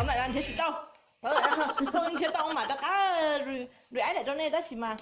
tóm lại là anh thấy chị đâu không anh thấy đâu mà ta cá rồi ấy lại cho nên đó chị mà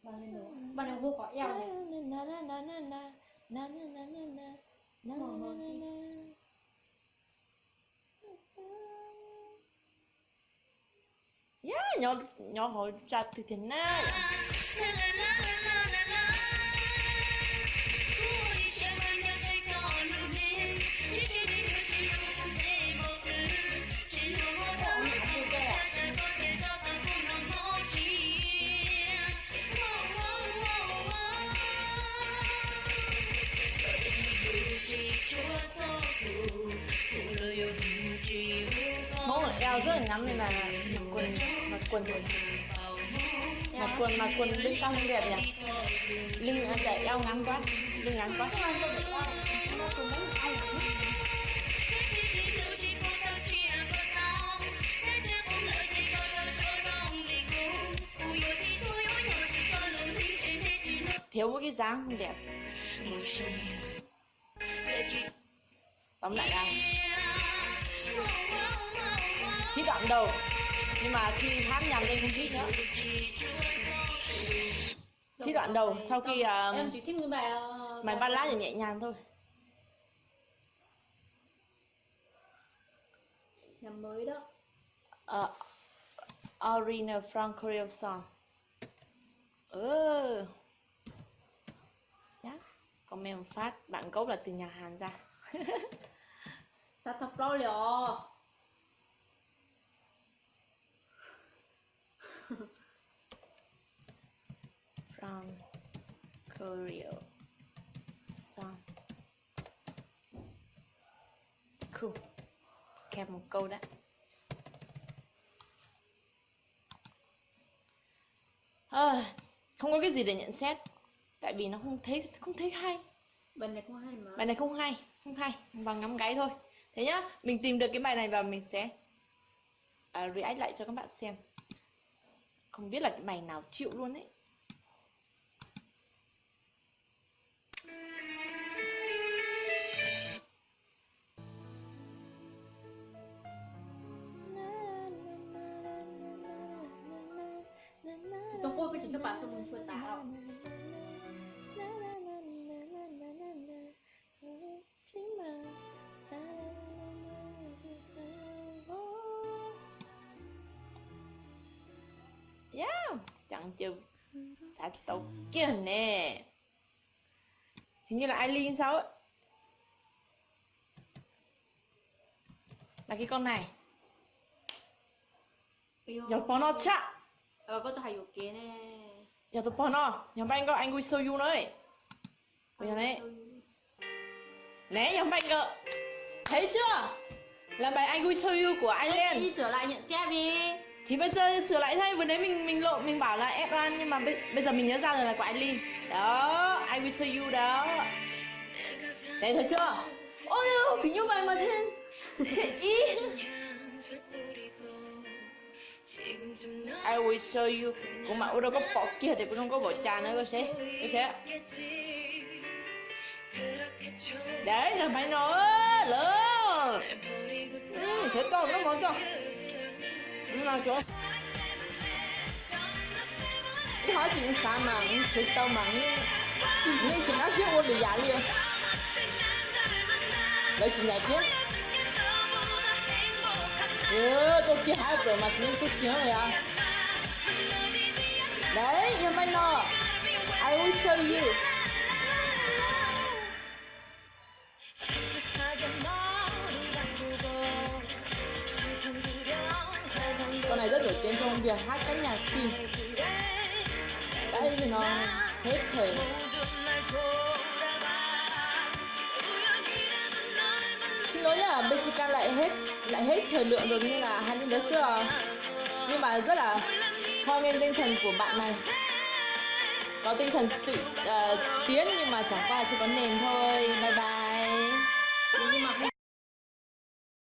bạn đang vô có eo này. Yeah, nhỏ hồi ra từ trên na. Mẫu eo rất là ngắn nên là mặc quần bên trong không đẹp nhỉ, lưng chạy eo ngắn quá, lưng ngắn quá. Thiếu một cái dáng không đẹp. Tóm lại là thích đoạn đầu nhưng mà khi hát nhầm lên không thích nữa. Thích đoạn đầu sau khi em chỉ thích cái bài ballad thì nhẹ nhàng thôi. Nhằm mới đó. Original from Korea song. Yeah. Comment phát bản gốc là từ nhà Hàn ra. Ta tập lo liệu. From Korea song. Cool. Kèm một câu đã. Không có cái gì để nhận xét tại vì nó không thấy hay. Bài này không hay mà. Bài này không hay bằng ngắm gáy thôi. Thế nhá, mình tìm được cái bài này và mình sẽ react lại cho các bạn xem. Không biết là cái bài nào chịu luôn ấy. Tunggu aku juga pasang muncul tahu. Yeah, chẳng chịu xả tấu kia nè. Hình như là Aileen sao ấy. Là cái con này. Yopono cha. Có thầy một kia nè. Yopono, nhóm anh có anh will show you đấy. Bây giờ này. Nè nhóm anh cơ. Thấy chưa? Là bài anh will show you của Aileen. Đi sửa lại nhận xét đi. Thì bây giờ sửa lại thôi, vừa nãy mình bảo là Efran nhưng mà bây giờ mình nhớ ra rồi là của Aileen. Đó, I will show you đó. Đấy thấy chưa? Ôi ôi, như vậy mà thế. Ý. I will show you. Cũng mà đâu có bỏ kia thì cũng không có bỏ trà nữa cơ sẽ. Đấy là phải nói lớn. Thế to nó món cho. Là chỗ cái hỏi chuyện sao mà chuyện tao mà nhưng chuyện đó xíu ôn được dạ liền lấy chuyện giải quyết tôi kia hai bữa mà nên tôi nhớ rồi à đấy nhưng mà nó I will show you con này rất nổi tiếng trong việc hát các nhạc phim. Đấy thì nó hết thời. Xin lỗi nhá, Bessica lại hết thời lượng rồi nên là hai đứa xưa. Nhưng mà rất là hoan nghênh tinh thần của bạn này. Có tinh thần tiến nhưng mà chẳng qua chỉ có nền thôi. Bye bye. Nhưng mà